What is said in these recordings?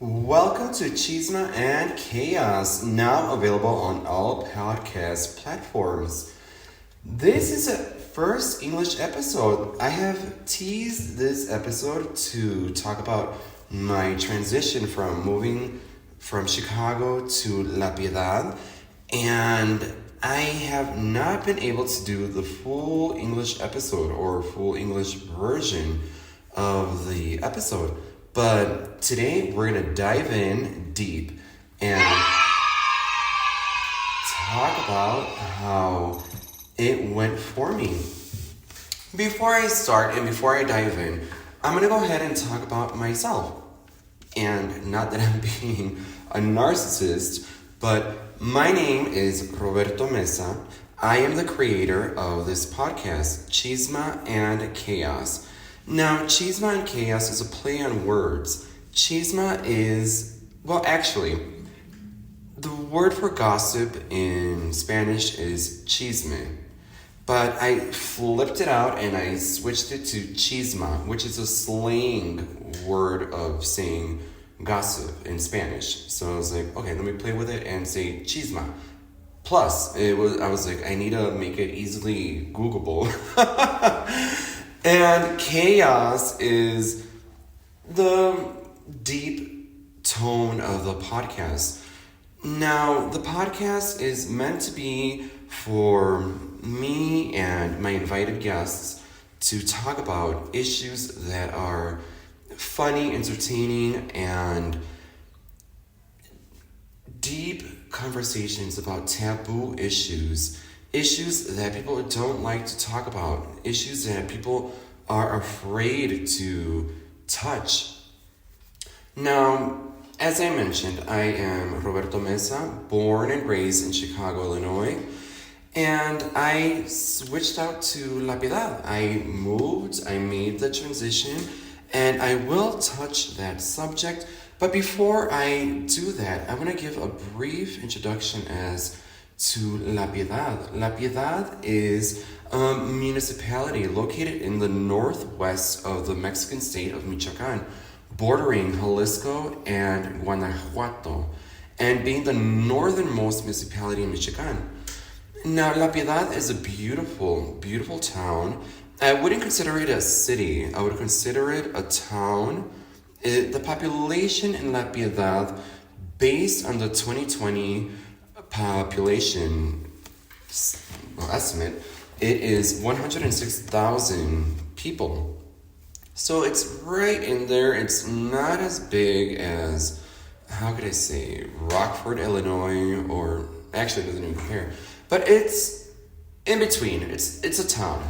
Welcome to Chisma and Chaos, now available on all podcast platforms. This is a first English episode. I have teased this episode to talk about my transition from moving from Chicago to La Piedad, and I have not been able to do the full English episode or full English version of the episode. But today we're going to dive in deep and talk about how it went for me. Before I start and before I dive in, I'm going to go ahead and talk about myself. And not that I'm being a narcissist, but my name is Roberto Mezza. I am the creator of this podcast, Chisma and Chaos. Now, Chisma and Chaos is a play on words. Chisma is, the word for gossip in Spanish is chisme. But I flipped it out and I switched it to chisma, which is a slang word of saying gossip in Spanish. So I was like, okay, let me play with it and say chisma. Plus, I was like, I need to make it easily Googleable. And chaos is the deep tone of the podcast. Now, the podcast is meant to be for me and my invited guests to talk about issues that are funny, entertaining, and deep conversations about taboo issues. Issues that people don't like to talk about. Issues that people are afraid to touch. Now, as I mentioned, I am Roberto Mezza, born and raised in Chicago, Illinois. And I switched out to La Piedad. I moved, I made the transition, and I will touch that subject. But before I do that, I want to give a brief introduction as to La Piedad. La Piedad is a municipality located in the northwest of the Mexican state of Michoacán, bordering Jalisco and Guanajuato, and being the northernmost municipality in Michoacán. Now, La Piedad is a beautiful, beautiful town. I wouldn't consider it a city. I would consider it a town. The population in La Piedad, based on the 2020 population estimate, it is 106,000 people. So it's right in there. It's not as big as, Rockford, Illinois, or actually it doesn't even compare. But it's in between. It's a town.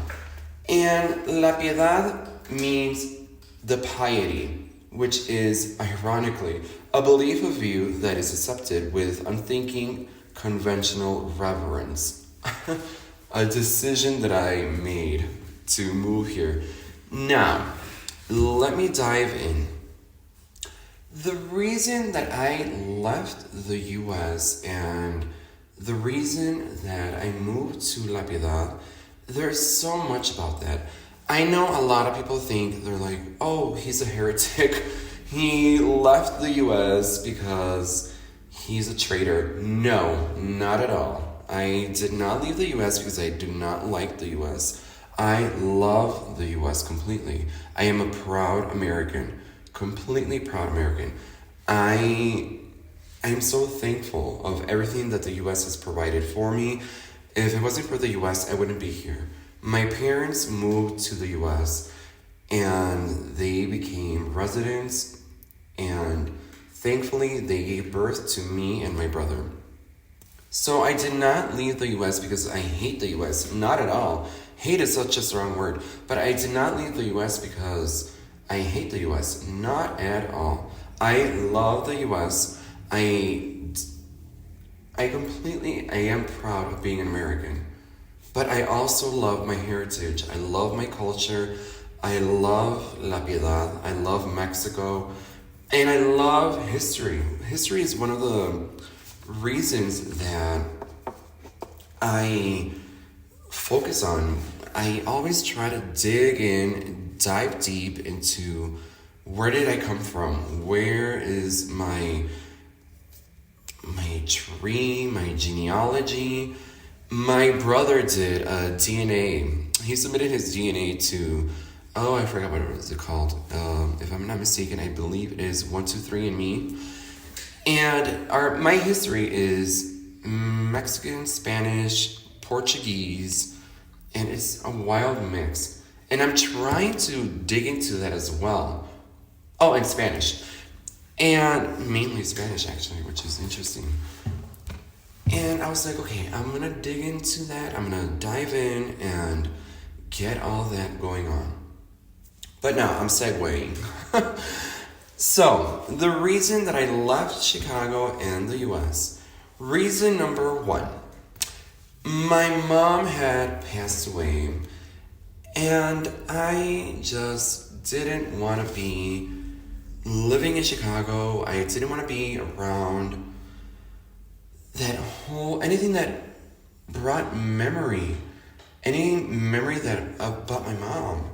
And La Piedad means the piety, which is, ironically, a belief of view that is accepted with unthinking conventional reverence. A decision that I made to move here. Now, let me dive in. The reason that I left the US and the reason that I moved to La Piedad, there's so much about that. I know a lot of people think, they're like, oh, he's a heretic. He left the US because he's a traitor. No, not at all. I did not leave the US because I do not like the US. I love the US completely. I am a proud American, completely proud American. I am so thankful of everything that the US has provided for me. If it wasn't for the US, I wouldn't be here. My parents moved to the US and they became residents, and thankfully they gave birth to me and my brother. So I did not leave the US because I hate the US, not at all. Hate is such a strong word, but I did not leave the US because I hate the US, not at all. I love the US. I am proud of being an American, but I also love my heritage. I love my culture. I love La Piedad. I love Mexico, and I love history. History is one of the reasons that I focus on. I always try to dig in, dive deep into where did I come from? Where is my tree, my genealogy? My brother did a DNA. He submitted his DNA to, oh, I forgot what it was called. If I'm not mistaken, I believe it is 123andMe. And my history is Mexican, Spanish, Portuguese, and it's a wild mix. And I'm trying to dig into that as well. Oh, and Spanish. And mainly Spanish, actually, which is interesting. And I was like, okay, I'm going to dig into that. I'm going to dive in and get all that going on. But now I'm segueing. So, the reason that I left Chicago and the US, reason number one, my mom had passed away, and I just didn't want to be living in Chicago. I didn't want to be around that whole, anything that brought memory, any memory that about my mom.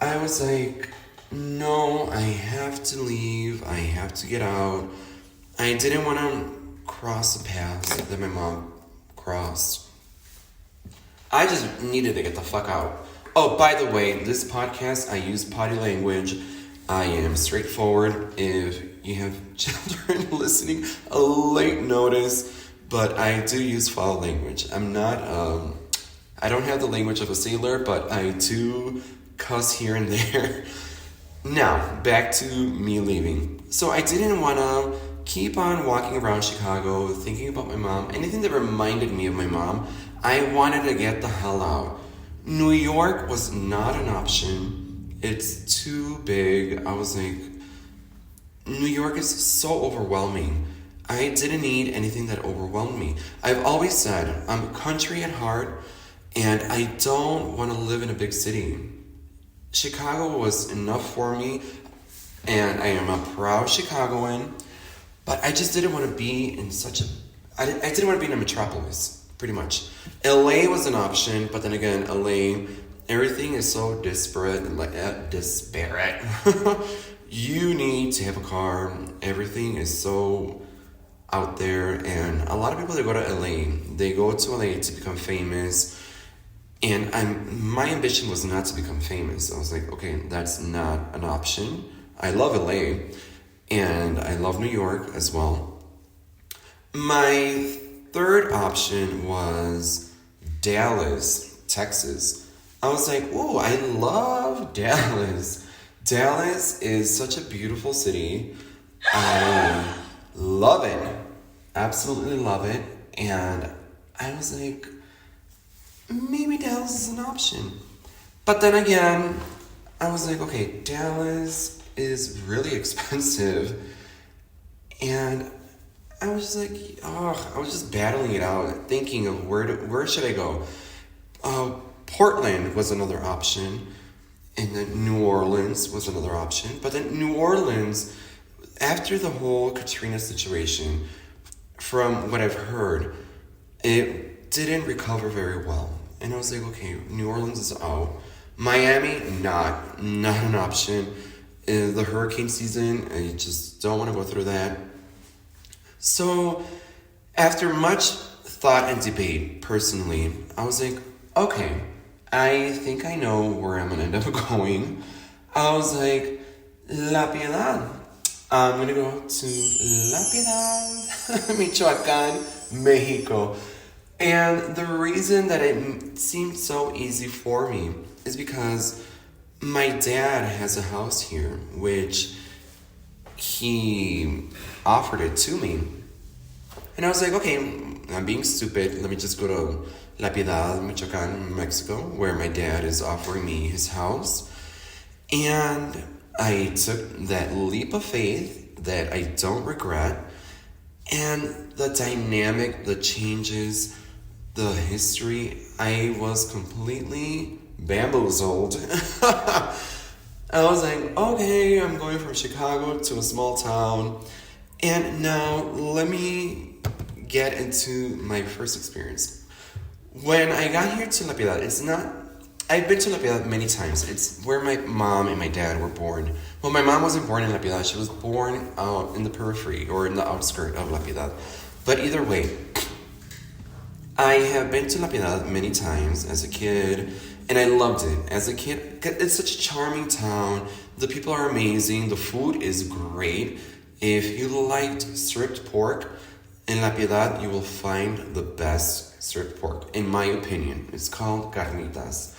I was like, no, I have to leave. I have to get out. I didn't want to cross the path that my mom crossed. I just needed to get the fuck out. Oh, by the way, this podcast, I use potty language. I am straightforward. If you have children listening, a late notice, but I do use foul language. I'm not, I don't have the language of a sailor, but I do cuss here and there. Now, back to me leaving. So I didn't want to keep on walking around Chicago, thinking about my mom, anything that reminded me of my mom. I wanted to get the hell out. New York was not an option. It's too big. I was like, New York is so overwhelming. I didn't need anything that overwhelmed me. I've always said, I'm country at heart, and I don't want to live in a big city. Chicago was enough for me, and I am a proud Chicagoan, but I just didn't want to be in such a... I didn't want to be in a metropolis, pretty much. LA was an option, but then again, LA, everything is so disparate. You need to have a car. Everything is so out there, and a lot of people that go to LA, they go to LA to become famous. And my ambition was not to become famous. I was like, okay, that's not an option. I love LA, and I love New York as well. My third option was Dallas, Texas. I was like, oh, I love Dallas. Dallas is such a beautiful city. I love it. Absolutely love it. And I was like, maybe Dallas is an option. But then again, I was like, okay, Dallas is really expensive. And I was just like, I was just battling it out, thinking of where should I go? Portland was another option. And then New Orleans was another option. But then New Orleans, after the whole Katrina situation, from what I've heard, it didn't recover very well. And I was like, okay, New Orleans is out. Miami, not an option. The hurricane season, I just don't want to go through that. So, after much thought and debate, personally, I was like, okay, I think I know where I'm going to end up going. I was like, La Piedad. I'm going to go to La Piedad, Michoacán, Mexico. And the reason that it seemed so easy for me is because my dad has a house here, which he offered it to me. And I was like, okay, I'm being stupid. Let me just go to La Piedad, Michoacán, Mexico, where my dad is offering me his house. And I took that leap of faith that I don't regret. And the dynamic, the changes, the history, I was completely bamboozled. I was like, okay, I'm going from Chicago to a small town. And now let me get into my first experience. When I got here to La Piedad, it's not I've been to La Piedad many times. It's where my mom and my dad were born. Well, my mom wasn't born in La Piedad. She was born out in the periphery or in the outskirts of La Piedad. But either way, I have been to La Piedad many times as a kid, and I loved it. As a kid, it's such a charming town. The people are amazing. The food is great. If you liked stripped pork, in La Piedad, you will find the best stripped pork, in my opinion. It's called carnitas.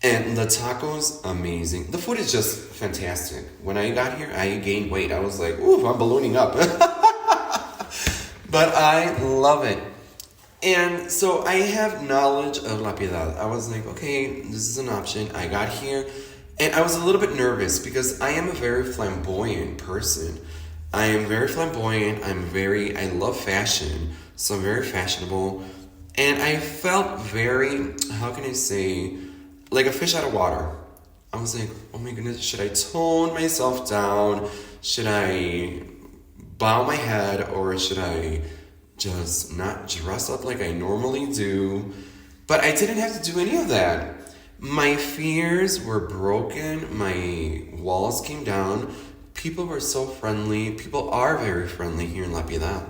And the tacos, amazing. The food is just fantastic. When I got here, I gained weight. I was like, ooh, I'm ballooning up. But I love it. And so I have knowledge of La Piedad. I was like, okay, this is an option. I got here. And I was a little bit nervous because I am a very flamboyant person. I am very flamboyant. I love fashion. So I'm very fashionable. And I felt very, how can I say, like a fish out of water. I was like, oh my goodness, should I tone myself down? Should I bow my head? Or should I just not dress up like I normally do? But I didn't have to do any of that. My fears were broken. My walls came down. People were so friendly. People are very friendly here in La Piedad.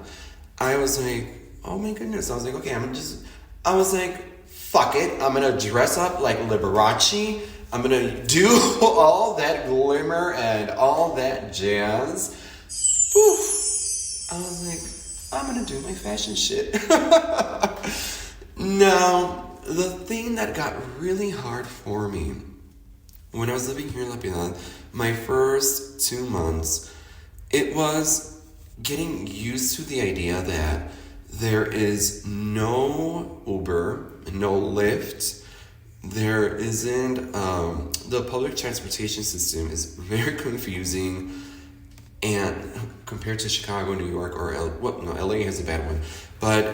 I was like, oh my goodness. I was like, okay, I was like, fuck it. I'm going to dress up like Liberace. I'm going to do all that glimmer and all that jazz. Oof. I was like, I'm going to do my fashion shit. Now, the thing that got really hard for me when I was living here in La Piedad, my first 2 months, it was getting used to the idea that there is no Uber, no Lyft. There isn't, the public transportation system is very confusing, and compared to Chicago, New York, or LA has a bad one, but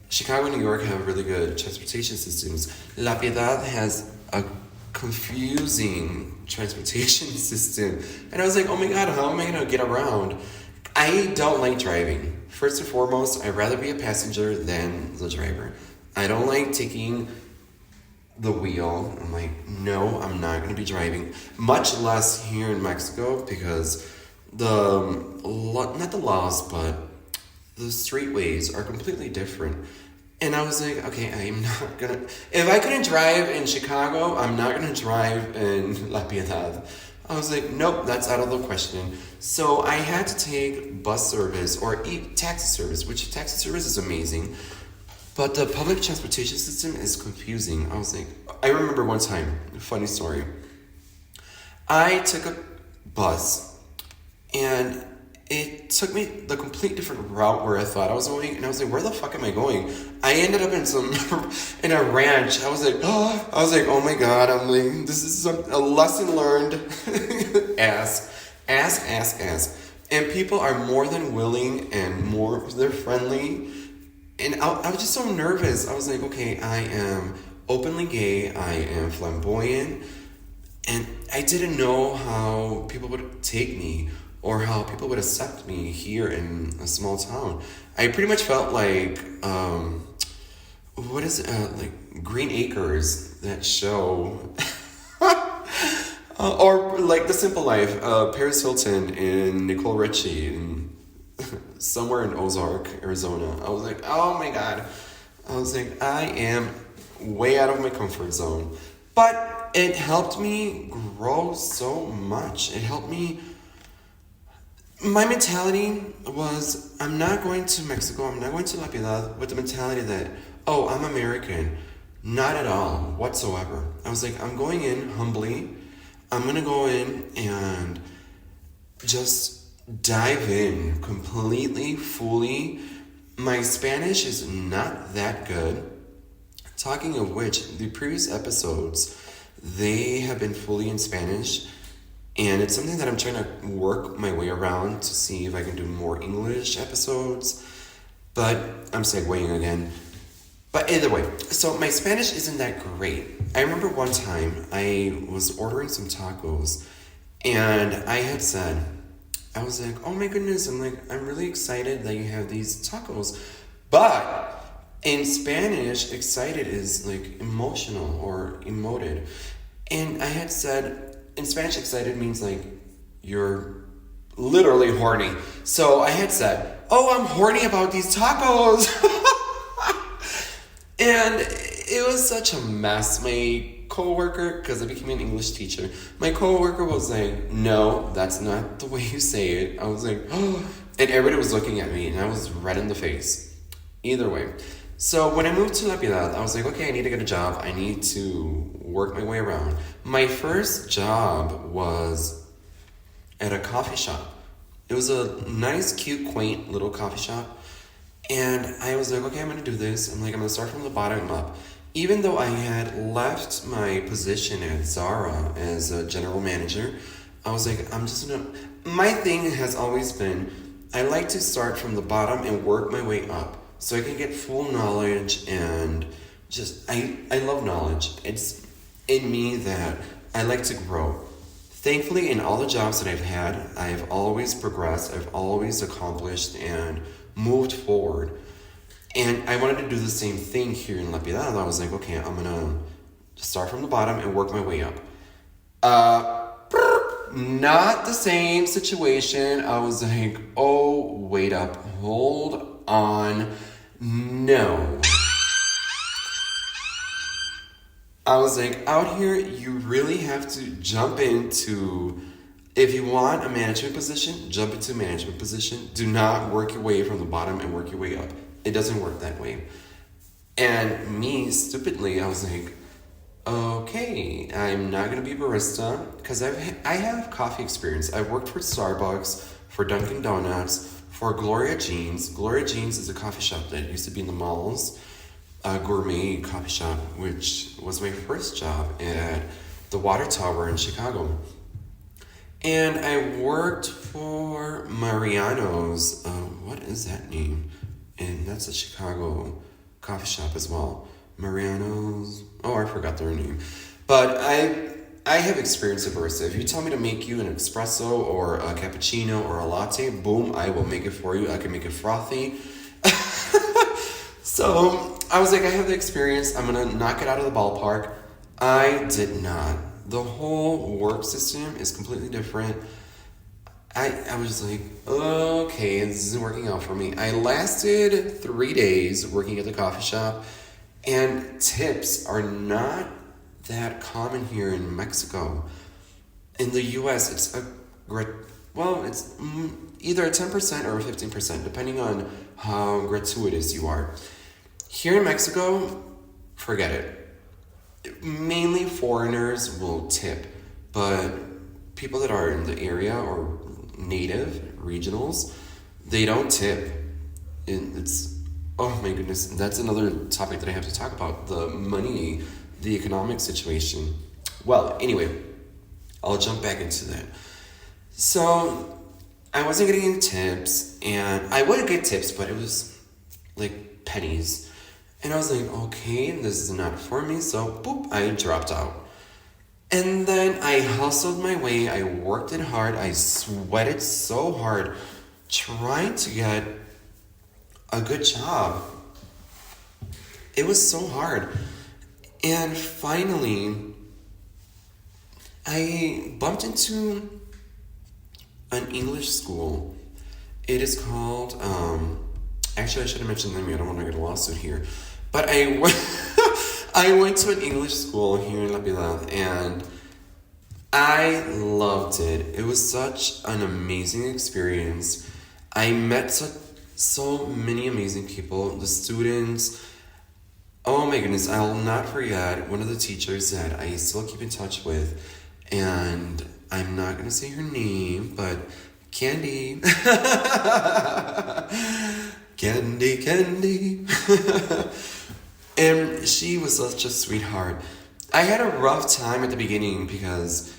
Chicago and New York have really good transportation systems. La Piedad has a confusing transportation system. And I was like, oh my God, how am I going to get around? I don't like driving. First and foremost, I'd rather be a passenger than the driver. I don't like taking the wheel. I'm like, no, I'm not going to be driving. Much less here in Mexico, because not the laws, but the streetways are completely different. And I was like, okay, I'm not gonna, if I couldn't drive in Chicago, I'm not gonna drive in La Piedad. I was like, nope, that's out of the question. So I had to take bus service or taxi service, which taxi service is amazing, but the public transportation system is confusing. I was like, I remember one time, funny story. I took a bus and it took me the complete different route where I thought I was going, and I was like, where the fuck am I going? I ended up in a ranch. I was like, oh my God, I'm like, this is a lesson learned. Ask. And people are more than willing and they're friendly. And I was just so nervous. I was like, okay, I am openly gay, I am flamboyant, and I didn't know how people would take me or how people would accept me here in a small town. I pretty much felt like, like Green Acres, that show, or like The Simple Life, Paris Hilton and Nicole Richie, and somewhere in Ozark, Arizona. I was like, oh my God. I was like, I am way out of my comfort zone. But it helped me grow so much. It helped me. My mentality was, I'm not going to Mexico, I'm not going to La Piedad with the mentality that, oh, I'm American. Not at all, whatsoever. I was like, I'm going in humbly. I'm going to go in and just dive in completely, fully. My Spanish is not that good. Talking of which, the previous episodes, they have been fully in Spanish. And it's something that I'm trying to work my way around to see if I can do more English episodes. But I'm segueing again. But either way, so my Spanish isn't that great. I remember one time I was ordering some tacos, and I had said, I was like, oh my goodness, I'm really excited that you have these tacos. But In Spanish, excited is like emotional or emoted. And I had said, in Spanish, excited means like you're literally horny. So I had said, oh, I'm horny about these tacos. And it was such a mess. My coworker, because I became an English teacher, my coworker was like, no, that's not the way you say it. I was like, oh, and everybody was looking at me and I was red in the face. Either way. So when I moved to La Piedad, I was like, okay, I need to get a job. I need to work my way around. My first job was at a coffee shop. It was a nice, cute, quaint little coffee shop. And I was like, okay, I'm going to do this. I'm going to start from the bottom up. Even though I had left my position at Zara as a general manager, I was like, I'm just going to... My thing has always been, I like to start from the bottom and work my way up so I can get full knowledge and just... I love knowledge. It's in me that I like to grow. Thankfully, in all the jobs that I've had, I've always progressed, I've always accomplished and moved forward. And I wanted to do the same thing here in La Piedad. I was like, okay, I'm gonna start from the bottom and work my way up. Not the same situation. I was like, oh, wait up, hold on, no. I was like, out here, you really have to jump into, if you want a management position, jump into a management position. Do not work your way from the bottom and work your way up. It doesn't work that way. And me, stupidly, I was like, okay, I'm not going to be a barista because I have coffee experience. I've worked for Starbucks, for Dunkin' Donuts, for Gloria Jeans. Gloria Jeans is a coffee shop that used to be in the malls. A gourmet coffee shop, which was my first job at the Water Tower in Chicago. And I worked for Mariano's, what is that name? And that's a Chicago coffee shop as well. Mariano's, oh, I forgot their name. But I have experience at barista. If you tell me to make you an espresso or a cappuccino or a latte, boom, I will make it for you. I can make it frothy. So I was like, I have the experience. I'm going to knock it out of the ballpark. I did not. The whole work system is completely different. I was like, okay, this isn't working out for me. I lasted 3 days working at the coffee shop, and tips are not that common here in Mexico. In the U.S., it's it's either a 10% or a 15%, depending on how gratuitous you are. Here in Mexico, forget it. Mainly foreigners will tip, but people that are in the area or native regionals, they don't tip. And it's, oh my goodness, that's another topic that I have to talk about, the money, the economic situation. Well, anyway, I'll jump back into that. So I wasn't getting any tips, and I would get tips, but it was like pennies. And I was like, okay, this is not for me, so boop, I dropped out. And then I hustled my way, I worked it hard, I sweated so hard trying to get a good job. It was so hard. And finally, I bumped into an English school. It is called, actually I should have mentioned them, I don't want to get a lawsuit here. But I went to an English school here in La Piedad, and I loved it. It was such an amazing experience. I met so many amazing people. The students, oh my goodness, I'll not forget one of the teachers that I still keep in touch with, and I'm not going to say her name, but Candy. Candy. And she was such a sweetheart. I had a rough time at the beginning because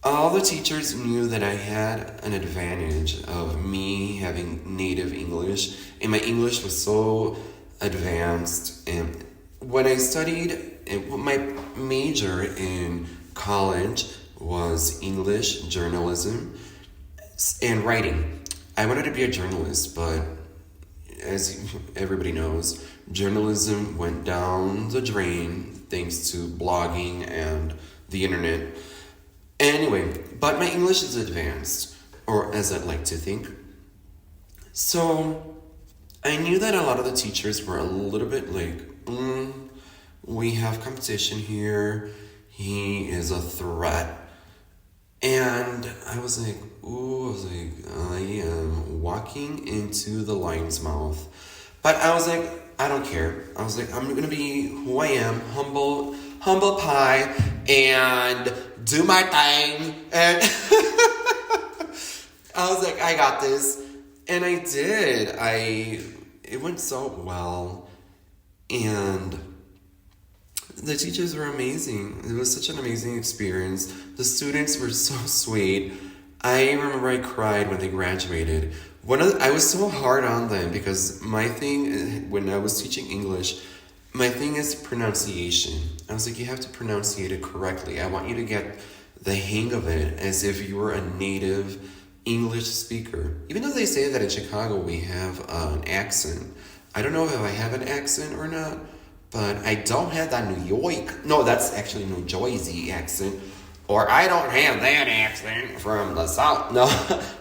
all the teachers knew that I had an advantage of me having native English, and my English was so advanced. And when I studied, my major in college was English, journalism, and writing. I wanted to be a journalist, but as everybody knows, journalism went down the drain thanks to blogging and the internet. Anyway, but my English is advanced, or as I'd like to think. So I knew that a lot of the teachers were a little bit like, we have competition here. He is a threat. And I was like, I am walking into the lion's mouth. But I was like, I don't care. I was like, I'm gonna be who I am, humble pie, and do my thing. And I was like, I got this. And I did. It went so well. And the teachers were amazing. It was such an amazing experience. The students were so sweet. I remember I cried when they graduated. I was so hard on them because my thing, when I was teaching English, my thing is pronunciation. I was like, you have to pronunciate it correctly. I want you to get the hang of it as if you were a native English speaker. Even though they say that in Chicago we have an accent. I don't know if I have an accent or not, but I don't have that New York. No, that's actually New Jersey accent. Or I don't have that accent from the South. No,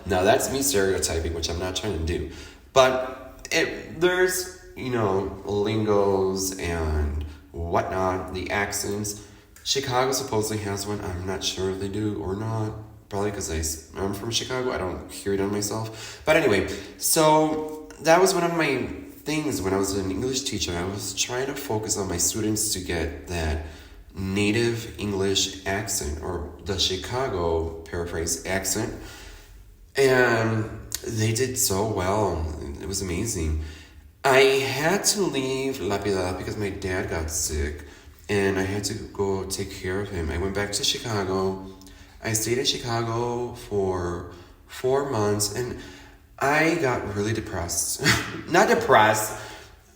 that's me stereotyping, which I'm not trying to do. But there's, lingos and whatnot, the accents. Chicago supposedly has one. I'm not sure if they do or not. Probably because I'm from Chicago. I don't hear it on myself. But anyway, so that was one of my things when I was an English teacher. I was trying to focus on my students to get that native English accent, or the Chicago paraphrase accent. And they did so well. It was amazing. I had to leave La Piedad because my dad got sick and I had to go take care of him. I went back to Chicago. I stayed in Chicago for 4 months and I got really depressed. Not depressed.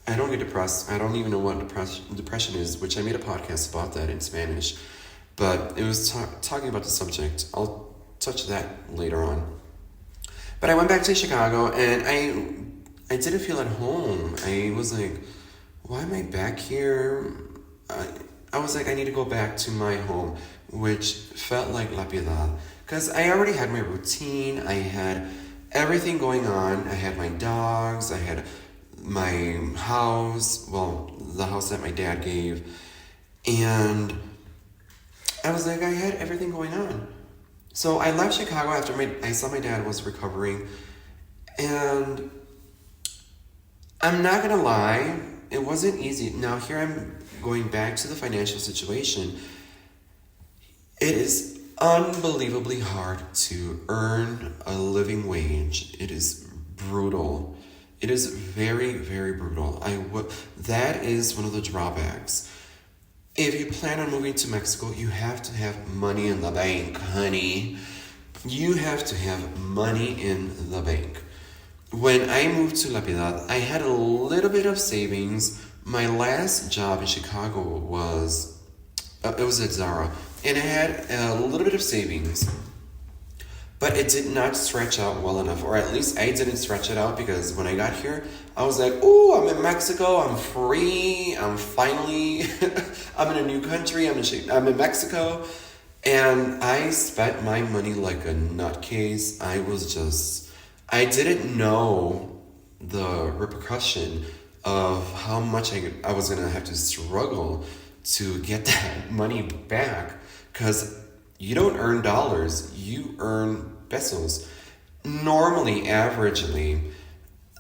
I don't get depressed. I don't even know what depression is, which I made a podcast about that in Spanish. But it was talking about the subject. I'll touch that later on. But I went back to Chicago and I didn't feel at home. I was like, why am I back here? I was like, I need to go back to my home, which felt like La Piedad. Because I already had my routine. I had everything going on. I had my dogs. I had my house. Well, the house that my dad gave. And I was like, I had everything going on. So I left Chicago after I saw my dad was recovering. And I'm not going to lie, it wasn't easy. Now here I'm going back to the financial situation. It is unbelievably hard to earn a living wage. It is brutal. It is very, very brutal. That is one of the drawbacks. If you plan on moving to Mexico, you have to have money in the bank, honey. You have to have money in the bank. When I moved to La Piedad, I had a little bit of savings. My last job in Chicago was at Zara, and I had a little bit of savings, but it did not stretch out well enough, or at least I didn't stretch it out, because when I got here, I was like, ooh, I'm in Mexico, I'm free, I'm finally, I'm in a new country, I'm in Mexico, and I spent my money like a nutcase. I didn't know the repercussion of how much I was going to have to struggle to get that money back, because you don't earn dollars, you earn pesos. Normally, averagely,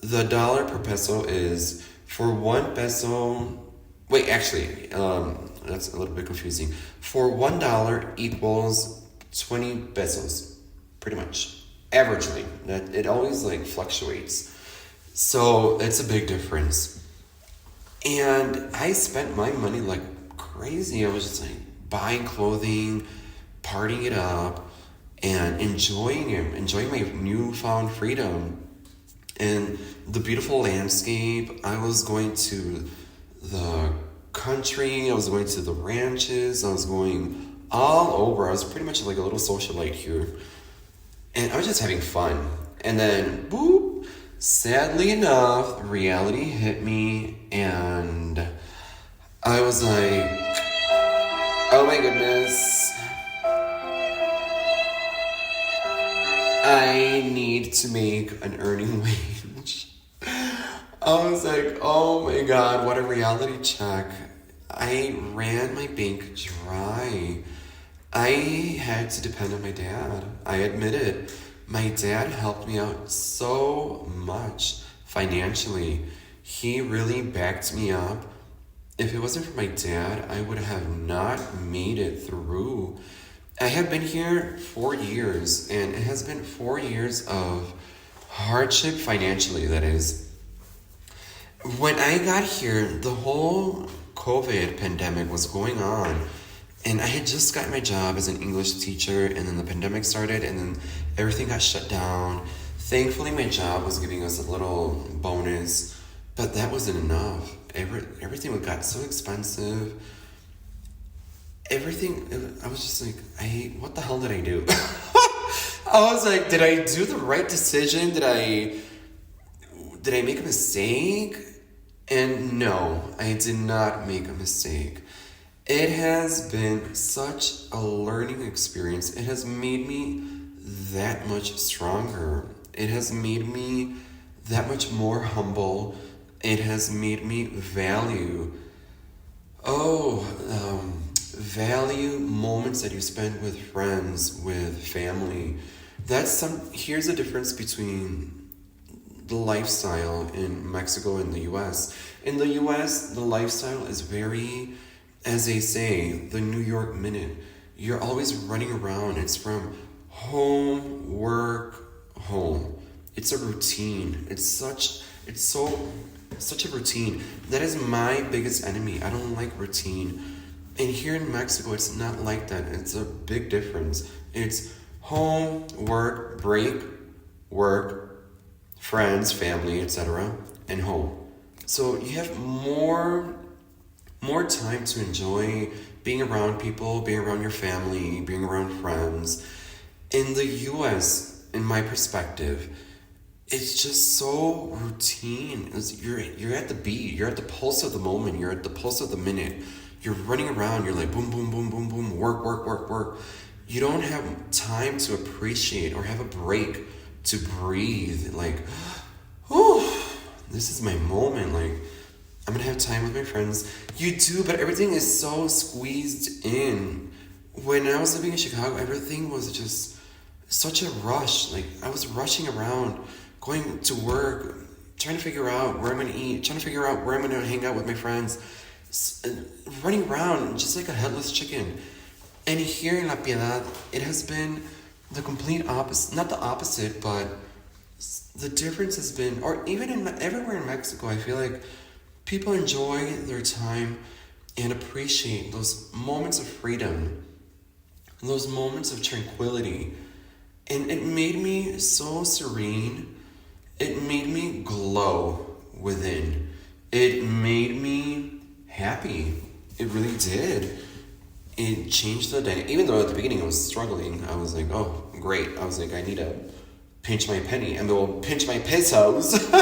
the dollar per peso is for 1 peso. Wait, actually, that's a little bit confusing. For $1 equals 20 pesos, pretty much. Averagely, that it always fluctuates. So it's a big difference. And I spent my money like crazy. I was just buying clothing, partying it up, and enjoying my newfound freedom and the beautiful landscape. I was going to the country, I was going to the ranches, I was going all over. I was pretty much like a little socialite here. And I was just having fun. And then, boop, sadly enough, reality hit me, and I was like, oh my goodness, I need to make an earning wage. I was like, oh my god, what a reality check. I ran my bank dry. I had to depend on my dad. I admit it. My dad helped me out so much financially. He really backed me up. If it wasn't for my dad, I would have not made it through. I have been here 4 years, and it has been 4 years of hardship financially, that is. When I got here, the whole COVID pandemic was going on, and I had just gotten my job as an English teacher, and then the pandemic started, and then everything got shut down. Thankfully, my job was giving us a little bonus, but that wasn't enough. Everything got so expensive. Everything, I was just like, what the hell did I do? I was like, did I do the right decision? Did I make a mistake? And no, I did not make a mistake. It has been such a learning experience. It has made me that much stronger. It has made me that much more humble. It has made me value moments that you spend with friends, with family. Here's the difference between the lifestyle in Mexico and the US. In the US, the lifestyle is very, as they say, the New York minute. You're always running around. It's from home, work, home. It's a routine. It's such a routine. That is my biggest enemy. I don't like routine. And here in Mexico, it's not like that. It's a big difference. It's home, work, break, work, friends, family, etc., and home. So you have more time to enjoy being around people, being around your family, being around friends. In the US, in my perspective, it's just so routine. You're at the beat. You're at the pulse of the moment. You're at the pulse of the minute. You're running around. You're like boom, boom, boom, boom, boom. Work, work, work, work. You don't have time to appreciate or have a break to breathe. Like, oh, this is my moment. Like, I'm gonna have time with my friends. You do, but everything is so squeezed in. When I was living in Chicago, everything was just such a rush. Like, I was rushing around, going to work, trying to figure out where I'm going to eat, trying to figure out where I'm going to hang out with my friends, running around just like a headless chicken. And here in La Piedad, it has been the complete opposite. Not the opposite, but the difference has been, or even everywhere in Mexico, I feel like people enjoy their time and appreciate those moments of freedom, those moments of tranquility. And it made me so serene. It made me glow within. It made me happy. It really did. It changed the dynamic. Even though at the beginning I was struggling, I was like, oh, great. I was like, I need to pinch my penny and they'll pinch my pesos. I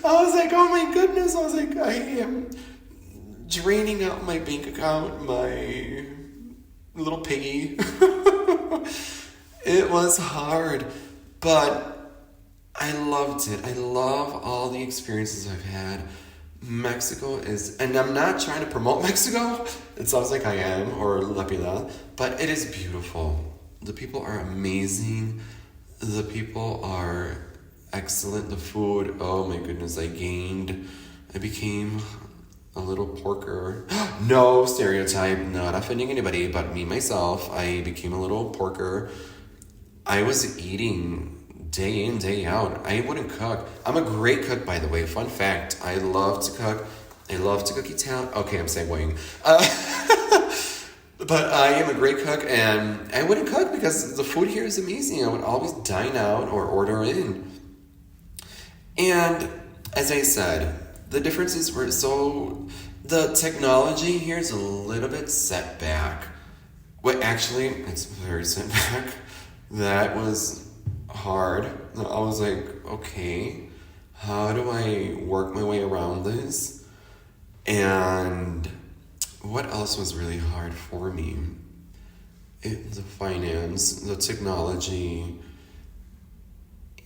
was like, oh my goodness. I was like, I am draining out my bank account, my little piggy. It was hard, but I loved it. I love all the experiences I've had. Mexico is, and I'm not trying to promote Mexico. It sounds like I am, or La Piedad, but it is beautiful. The people are amazing. The people are excellent. The food, oh my goodness, I became a little porker. No stereotype, not offending anybody but me, myself. I became a little porker. I was eating day in, day out. I wouldn't cook. I'm a great cook, by the way. Fun fact. I love to cook. I love to cook Italian. Okay, I'm segueing. But I am a great cook, and I wouldn't cook because the food here is amazing. I would always dine out or order in. And as I said, the differences were the technology here is a little bit set back. Well, actually, it's very set back. That was hard. I was like, okay, how do I work my way around this? And what else was really hard for me? The finance, the technology,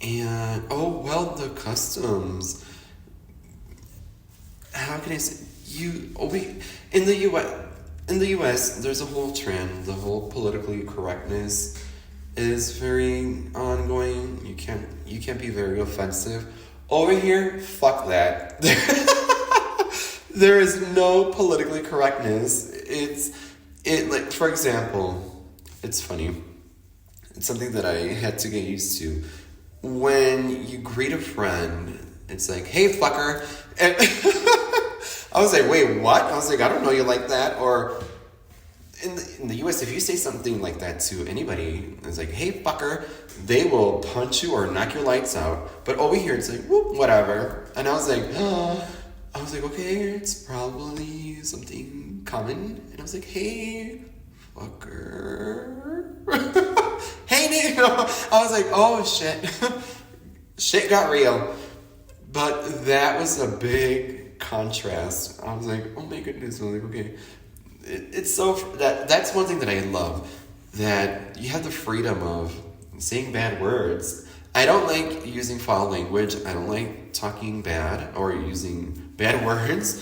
and the customs. How can I say in the US there's a whole trend. The whole politically correctness is very ongoing. You can't be very offensive. Over here, fuck that. There is no politically correctness. Like, for example, it's funny. It's something that I had to get used to. When you greet a friend, it's like, hey, fucker. And I was like, wait, what? I was like, I don't know you like that. Or in the US, if you say something like that to anybody, it's like, hey, fucker, they will punch you or knock your lights out. But over here, it's like, whoop, whatever. And I was like, okay, it's probably something common. And I was like, hey, fucker. Hey, Nick. I was like, oh, shit. Shit got real. But that was a big contrast. I was like, oh my goodness. I was like, okay. It's so, that's one thing that I love. That you have the freedom of saying bad words. I don't like using foul language. I don't like talking bad or using bad words.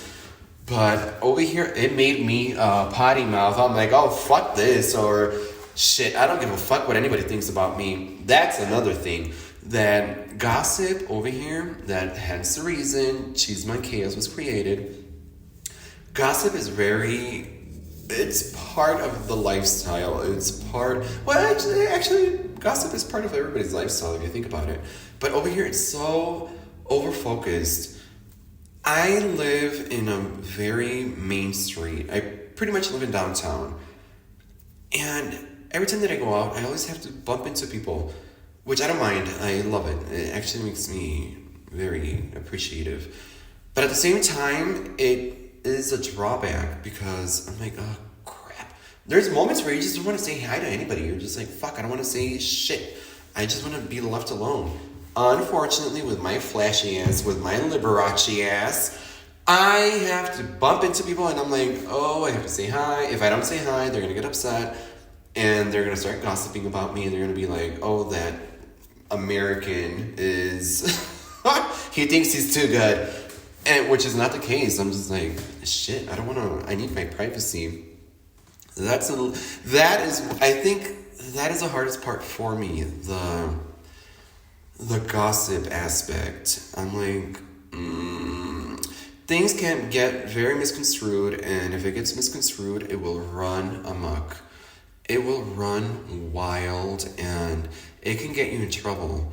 But over here, it made me potty mouth. I'm like, oh, fuck this. Or shit, I don't give a fuck what anybody thinks about me. That's another thing. That gossip over here, that hence the reason Chisma y Chaos was created. Gossip is it's part of the lifestyle. Actually, gossip is part of everybody's lifestyle if you think about it. But over here, it's so over-focused. I live in a very main street. I pretty much live in downtown. And every time that I go out, I always have to bump into people, which I don't mind. I love it. It actually makes me very appreciative. But at the same time, it is a drawback because I'm like, oh, crap. There's moments where you just don't want to say hi to anybody. You're just like, fuck, I don't want to say shit. I just want to be left alone. Unfortunately, with my flashy ass, with my Liberace ass, I have to bump into people and I'm like, oh, I have to say hi. If I don't say hi, they're going to get upset and they're going to start gossiping about me and they're going to be like, oh, that American is, he thinks he's too good. And which is not the case. I'm just like, shit, I need my privacy. I think that is the hardest part for me, the gossip aspect. I'm like, things can get very misconstrued, and if it gets misconstrued, it will run amok. It will run wild, and it can get you in trouble.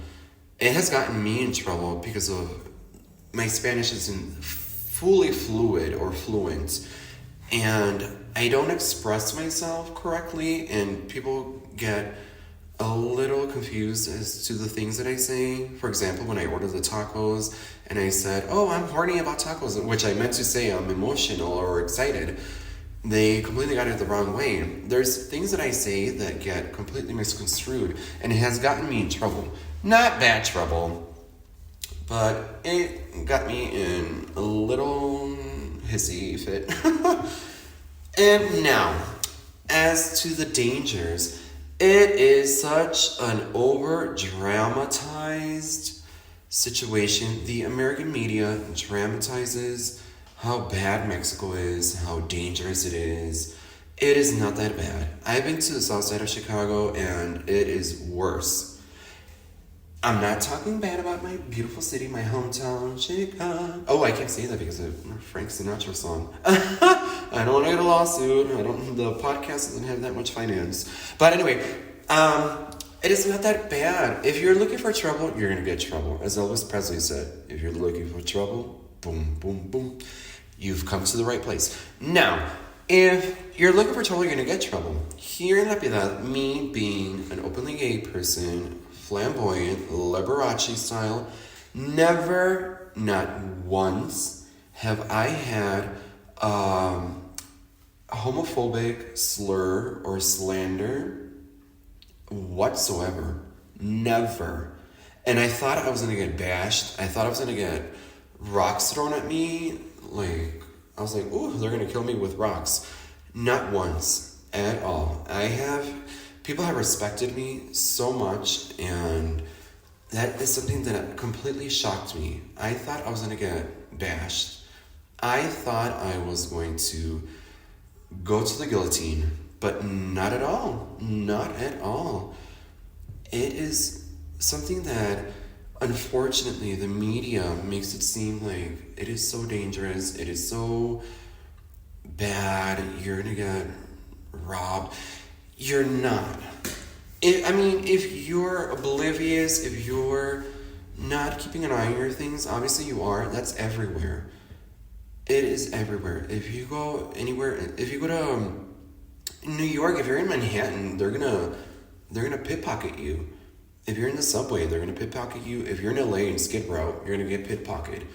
It has gotten me in trouble because of my Spanish isn't fully fluid or fluent, and I don't express myself correctly, and people get a little confused as to the things that I say. For example, when I ordered the tacos and I said, oh, I'm horny about tacos, which I meant to say I'm emotional or excited, they completely got it the wrong way. There's things that I say that get completely misconstrued, and it has gotten me in trouble. Not bad trouble, but it got me in a little hissy fit. And now, as to the dangers, it is such an over-dramatized situation. The American media dramatizes how bad Mexico is, how dangerous it is. It is not that bad. I've been to the south side of Chicago, and it is worse. I'm not talking bad about my beautiful city, my hometown, Chicago. Oh, I can't say that because of Frank Sinatra song. I don't want to get a lawsuit. The podcast doesn't have that much finance. But anyway, it is not that bad. If you're looking for trouble, you're going to get trouble. As Elvis Presley said, if you're looking for trouble, boom, boom, boom, you've come to the right place. Now, if you're looking for trouble, you're going to get trouble. Here in La Piedad, me being an openly gay person, flamboyant, Liberace style, never, not once, have I had a homophobic slur or slander whatsoever. Never. And I thought I was gonna get bashed. I thought I was gonna get rocks thrown at me. Like, I was like, ooh, they're gonna kill me with rocks. Not once at all. People have respected me so much, and that is something that completely shocked me. I thought I was gonna get bashed. I thought I was going to go to the guillotine, but not at all. Not at all. It is something that, unfortunately, the media makes it seem like it is so dangerous, it is so bad, you're gonna get robbed. You're not. If you're oblivious, if you're not keeping an eye on your things, obviously you are. That's everywhere. It is everywhere. If you go anywhere, if you go to New York, if you're in Manhattan, they're gonna pickpocket you. If you're in the subway, they're gonna pickpocket you. If you're in LA and Skid Row, you're gonna get pickpocketed.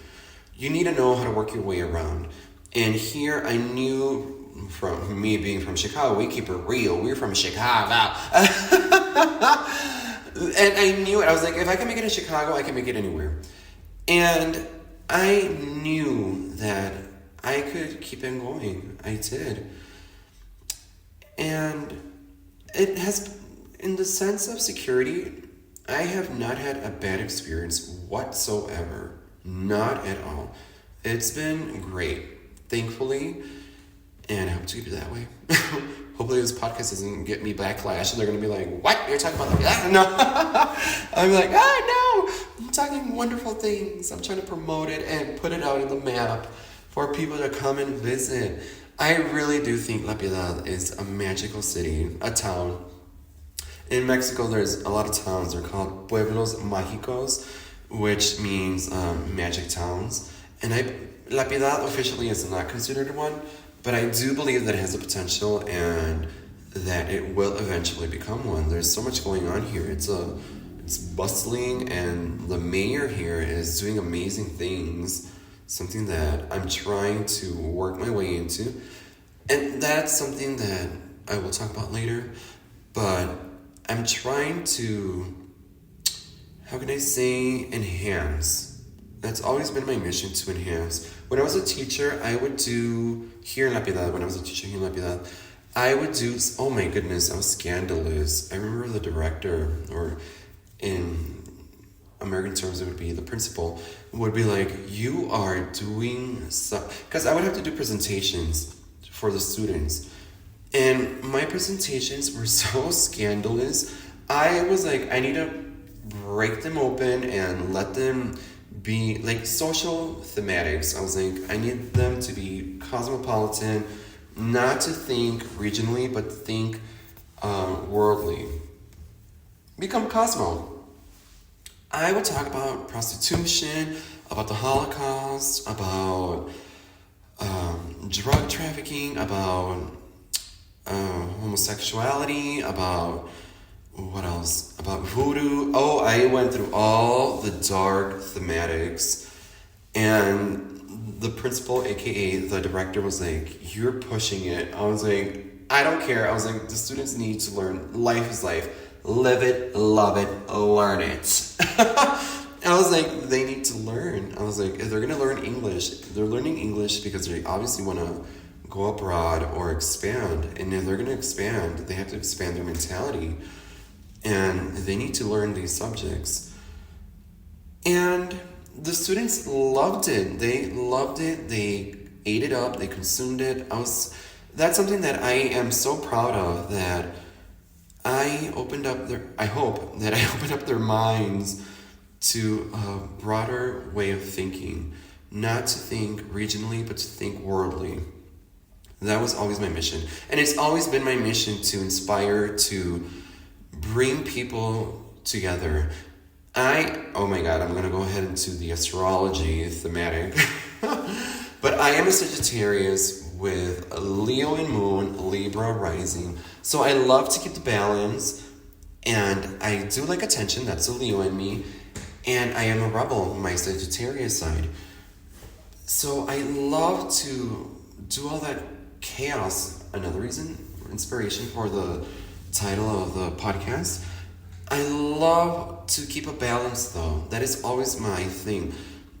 You need to know how to work your way around. And here, I knew, from me being from Chicago, we keep it real. We're from Chicago. And I knew it. I was like, if I can make it in Chicago, I can make it anywhere. And I knew that I could keep on going. I did. And it has, in the sense of security, I have not had a bad experience whatsoever. Not at all. It's been great, thankfully, and I hope to keep it that way. Hopefully this podcast doesn't get me backlash, and they're going to be like, what? You're talking about that? No. I'm like, no. I'm talking wonderful things. I'm trying to promote it and put it out in the map for people to come and visit. I really do think La Piedad is a magical city, a town. In Mexico, there's a lot of towns. They're called pueblos mágicos, which means magic towns. And La Piedad officially is not considered one, but I do believe that it has the potential and that it will eventually become one. There's so much going on here. It's bustling, and the mayor here is doing amazing things, something that I'm trying to work my way into. And that's something that I will talk about later, but I'm trying to, how can I say, enhance. That's always been my mission, to enhance. When I was a teacher, I would do, here in La Piedad, I would do, oh my goodness, I was scandalous. I remember the director, or in American terms, it would be the principal, would be like, you are doing so, because I would have to do presentations for the students. And my presentations were so scandalous. I was like, I need to break them open and let them be like social thematics. I was like, I need them to be cosmopolitan, not to think regionally, but think worldly. Become cosmo. I would talk about prostitution, about the Holocaust, about drug trafficking, about homosexuality, about what else? About voodoo. Oh, I went through all the dark thematics, and the principal, aka the director, was like, you're pushing it. I was like, I don't care. I was like, the students need to learn. Life is life. Live it, love it, learn it. I was like, they need to learn. I was like, if they're going to learn English, they're learning English because they obviously want to go abroad or expand. And if they're going to expand, they have to expand their mentality. And they need to learn these subjects. And the students loved it. They loved it. They ate it up. They consumed it. That's something that I am so proud of, that I hope that I opened up their minds to a broader way of thinking. Not to think regionally, but to think worldly. That was always my mission. And it's always been my mission to inspire, to bring people together. Oh my God, I'm going to go ahead into the astrology thematic. But I am a Sagittarius with Leo in moon, Libra rising. So I love to keep the balance, and I do like attention. That's a Leo in me. And I am a rebel, my Sagittarius side. So I love to do all that chaos. Another reason, inspiration for the title of the podcast. I love to keep a balance though. That is always my thing.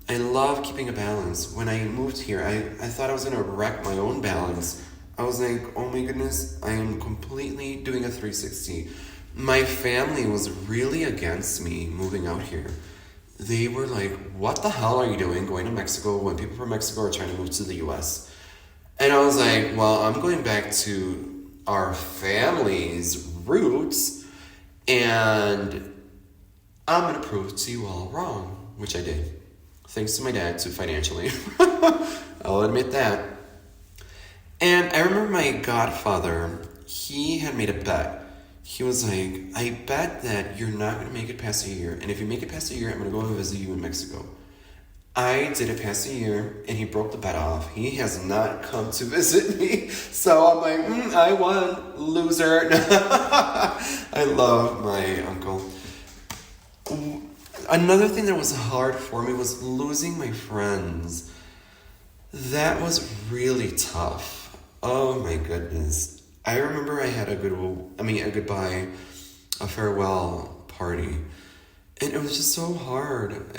I love keeping a balance. When I moved here, I thought I was gonna wreck my own balance. I was like, oh my goodness, I am completely doing a 360. My family was really against me moving out here. They were like, what the hell are you doing going to Mexico when people from Mexico are trying to move to the US? And I was like, well, I'm going back to our family's roots, and I'm going to prove to you all wrong, which I did. Thanks to my dad, too, financially. I'll admit that. And I remember my godfather, he had made a bet. He was like, I bet that you're not going to make it past a year. And if you make it past a year, I'm going to go and visit you in Mexico. I did it past a year, and he broke the bet off. He has not come to visit me. So I'm like, I won, loser. I love my uncle. Another thing that was hard for me was losing my friends. That was really tough. Oh my goodness. I remember I had a goodbye, a farewell party. And it was just so hard.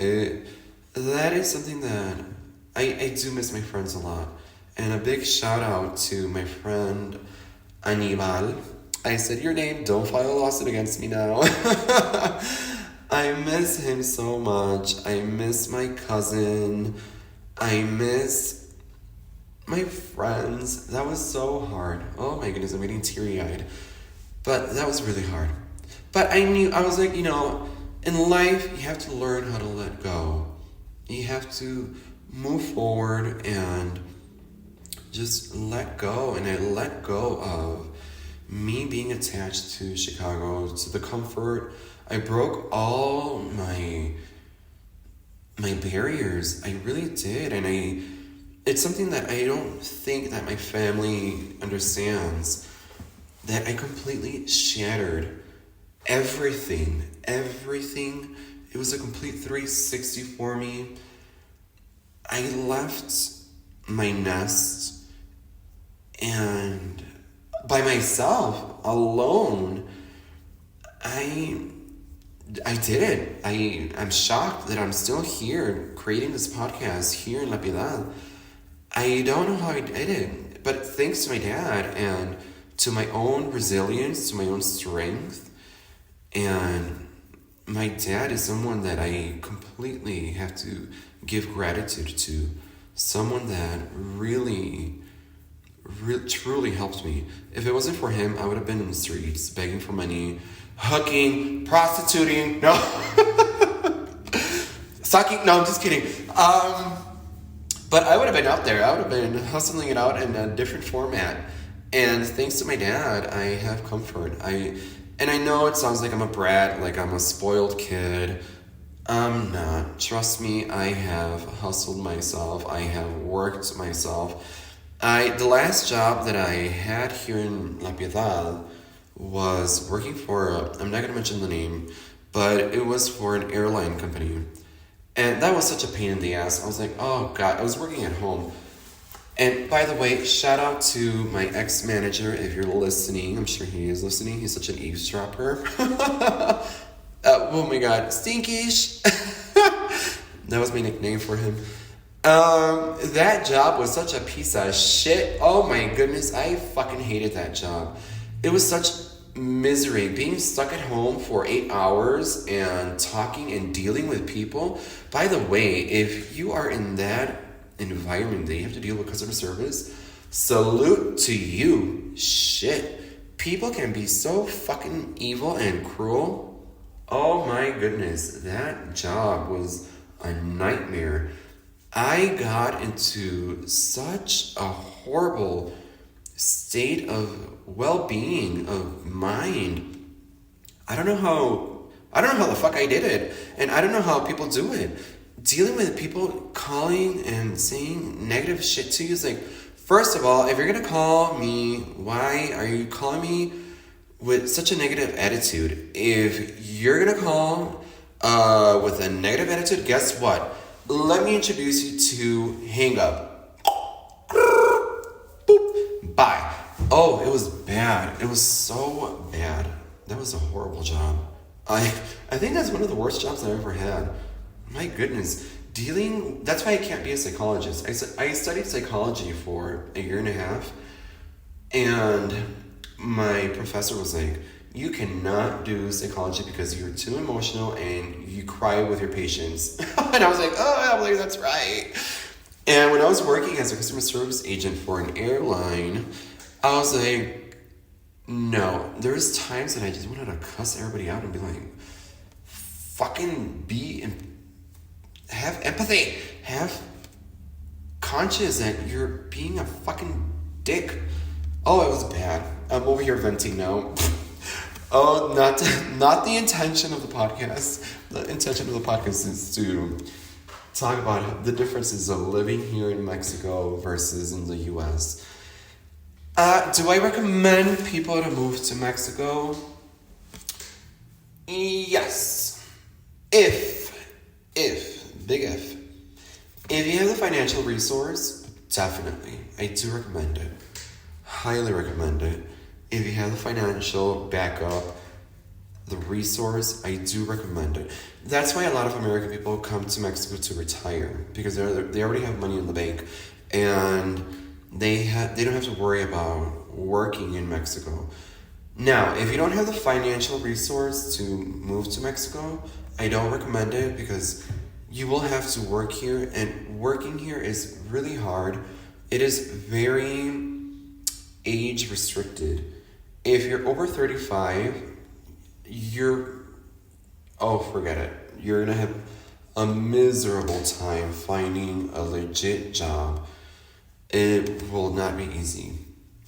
That is something that I do miss my friends a lot. And a big shout out to my friend Anibal. I said your name, don't file a lawsuit against me now. I miss him so much. I miss my cousin. I miss my friends. That was so hard. Oh my goodness, I'm getting teary-eyed. But that was really hard. But I was like, in life, you have to learn how to let go. You have to move forward and just let go. And I let go of me being attached to Chicago, to the comfort. I broke all my barriers. I really did. And it's something that I don't think that my family understands. That I completely shattered everything. It was a complete 360 for me. I left my nest and by myself, alone. I did it. I'm shocked that I'm still here creating this podcast here in La Piedad. I don't know how I did it, but thanks to my dad and to my own resilience, to my own strength. And my dad is someone that I completely have to give gratitude to. Someone that really truly helped me. If it wasn't for him, I would have been in the streets, begging for money, hooking, prostituting, no. Sucking, no, I'm just kidding. But I would have been out there. I would have been hustling it out in a different format. And thanks to my dad, I have comfort. And I know it sounds like I'm a brat, like I'm a spoiled kid. I'm not. Trust me, I have hustled myself. I have worked myself. The last job that I had here in La Piedad was working for, I'm not going to mention the name, but it was for an airline company. And that was such a pain in the ass. I was like, oh God, I was working at home. And by the way, shout out to my ex-manager, if you're listening. I'm sure he is listening. He's such an eavesdropper. Oh my God, Stinkish. That was my nickname for him. That job was such a piece of shit. Oh my goodness, I fucking hated that job. It was such misery, being stuck at home for 8 hours and talking and dealing with people. By the way, if you are in that environment that you have to deal with customer service, salute to you. Shit. People can be so fucking evil and cruel. Oh my goodness. That job was a nightmare. I got into such a horrible state of well-being, of mind. I don't know how the fuck I did it. And I don't know how people do it. Dealing with people calling and saying negative shit to you is like, first of all, if you're gonna call me, why are you calling me with such a negative attitude? If you're gonna call with a negative attitude, guess what? Let me introduce you to hang up. Boop. Bye. Oh, it was bad. It was so bad. That was a horrible job. I think that's one of the worst jobs I ever had. My goodness. That's why I can't be a psychologist. I studied psychology for a year and a half, and my professor was like, you cannot do psychology because you're too emotional and you cry with your patients. And I was like, oh, I'm like, that's right. And when I was working as a customer service agent for an airline, I was like, no, there's times that I just wanted to cuss everybody out and be like, fucking have empathy, have conscious that you're being a fucking dick. Oh, it was bad. I'm over here venting now. Oh, not the intention of the podcast. The intention of the podcast is to talk about the differences of living here in Mexico versus in the U.S. Do I recommend people to move to Mexico? Yes. Big if. If you have the financial resource, definitely. I do recommend it. Highly recommend it. If you have the financial backup, the resource, I do recommend it. That's why a lot of American people come to Mexico to retire, because they already have money in the bank, and they don't have to worry about working in Mexico. Now, if you don't have the financial resource to move to Mexico, I don't recommend it, because you will have to work here, and working here is really hard. It is very age restricted. If you're over 35, forget it. You're gonna have a miserable time finding a legit job. It will not be easy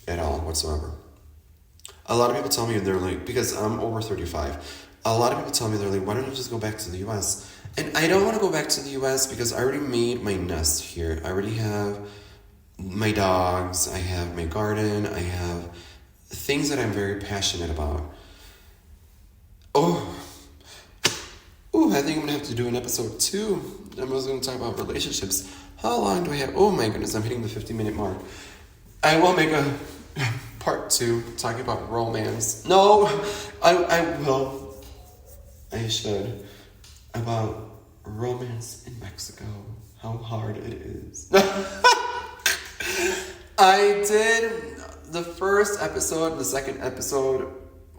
at all whatsoever. A lot of people tell me, they're like, because I'm over 35, a lot of people tell me, they're like, why don't you just go back to the US? And I don't want to go back to the US because I already made my nest here. I already have my dogs, I have my garden, I have things that I'm very passionate about. I think I'm going to have to do an episode 2. I was going to talk about relationships. How long do I have? Oh my goodness, I'm hitting the 50-minute mark. I will make a part 2 talking about romance. No, I will. I should. About romance in Mexico. How hard it is. I did the first episode, the second episode.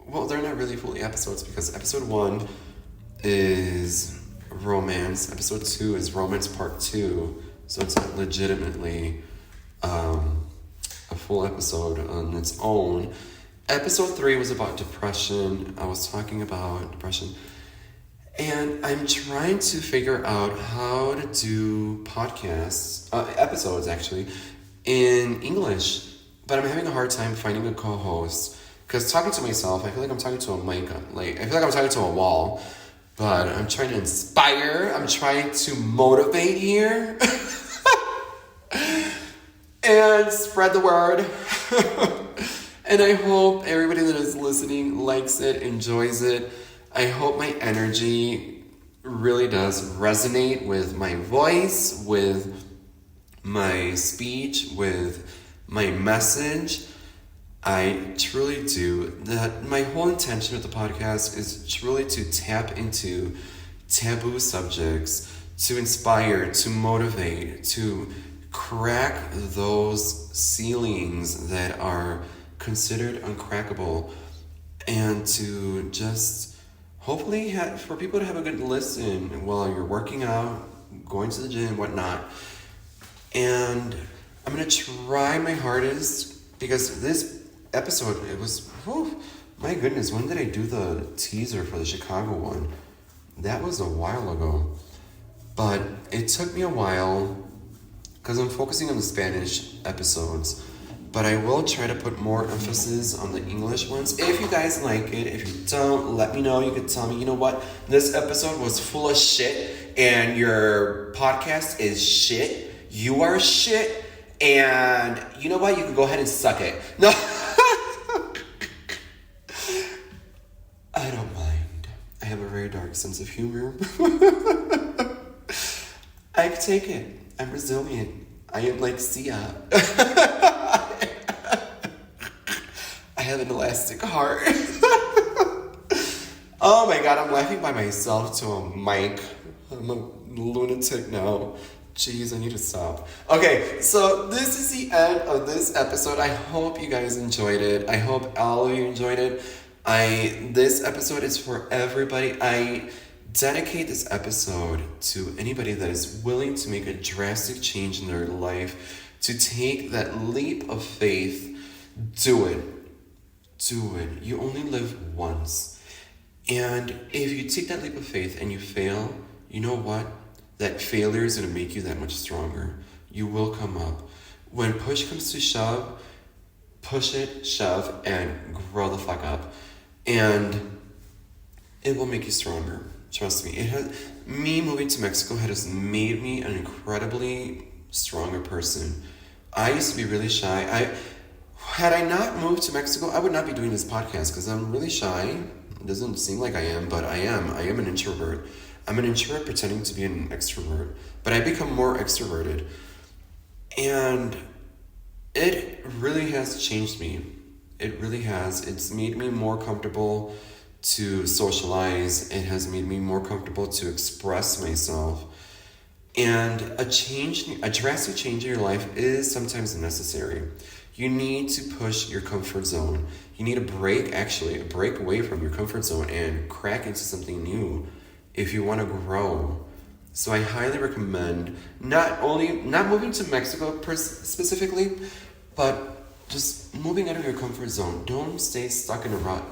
Well, they're not really fully episodes, because episode 1 is romance. Episode 2 is romance part 2. So it's not legitimately a full episode on its own. Episode 3 was about depression. I was talking about depression. And I'm trying to figure out how to do podcasts, episodes actually, in English. But I'm having a hard time finding a co-host. Because talking to myself, I feel like I'm talking to a mic. I feel like I'm talking to a wall. But I'm trying to inspire. I'm trying to motivate here. And spread the word. And I hope everybody that is listening likes it, enjoys it. I hope my energy really does resonate with my voice, with my speech, with my message. I truly do. That my whole intention with the podcast is truly to tap into taboo subjects, to inspire, to motivate, to crack those ceilings that are considered uncrackable, and to just hopefully for people to have a good listen while you're working out, going to the gym, whatnot. And I'm going to try my hardest, because this episode, it was, my goodness, when did I do the teaser for the Chicago one? That was a while ago. But it took me a while, because I'm focusing on the Spanish episodes. But I will try to put more emphasis on the English ones. If you guys like it, if you don't, let me know. You can tell me, you know what, this episode was full of shit, and your podcast is shit. You are shit, and you know what, you can go ahead and suck it. No. I don't mind. I have a very dark sense of humor. I can take it. I'm resilient. I am like Sia. I have an elastic heart. Oh my god, I'm laughing by myself to a mic. I'm a lunatic now. Jeez, I need to stop. Okay, so this is the end of this episode. I hope you guys enjoyed it. I hope all of you enjoyed it. This episode is for everybody. I dedicate this episode to anybody that is willing to make a drastic change in their life, to take that leap of faith. Do it. Do it. You only live once. And if you take that leap of faith and you fail, you know what? That failure is going to make you that much stronger. You will come up. When push comes to shove, push it, shove, and grow the fuck up. And it will make you stronger. Trust me. Me moving to Mexico has made me an incredibly stronger person. I used to be really shy. Had I not moved to Mexico, I would not be doing this podcast because I'm really shy. It doesn't seem like I am, but I am. I am an introvert. I'm an introvert pretending to be an extrovert, but I become more extroverted. And it really has changed me. It really has. It's made me more comfortable to socialize. It has made me more comfortable to express myself. And a drastic change in your life is sometimes necessary. You need to push your comfort zone. You need a break away from your comfort zone and crack into something new if you want to grow. So I highly recommend not moving to Mexico specifically, but just moving out of your comfort zone. Don't stay stuck in a rut.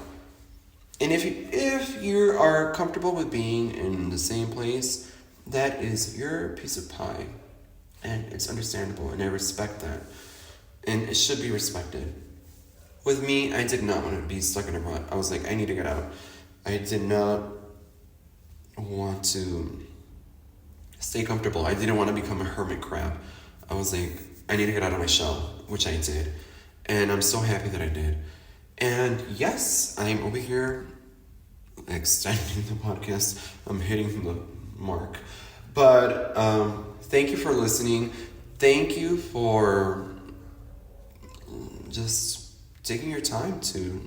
And if you are comfortable with being in the same place, that is your piece of pie. And it's understandable, and I respect that. And it should be respected. With me, I did not want to be stuck in a rut. I was like, I need to get out. I did not want to stay comfortable. I didn't want to become a hermit crab. I was like, I need to get out of my shell, which I did. And I'm so happy that I did. And yes, I'm over here extending the podcast. I'm hitting the mark. But thank you for listening. Thank you for just taking your time to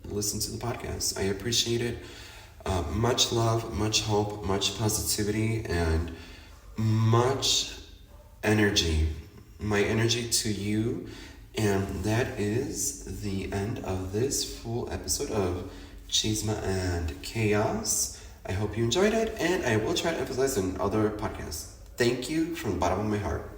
listen to the podcast. I appreciate it. Much love, much hope, much positivity, and much energy. My energy to you. And that is the end of this full episode of Chisma and Chaos. I hope you enjoyed it, and I will try to emphasize in other podcasts. Thank you from the bottom of my heart.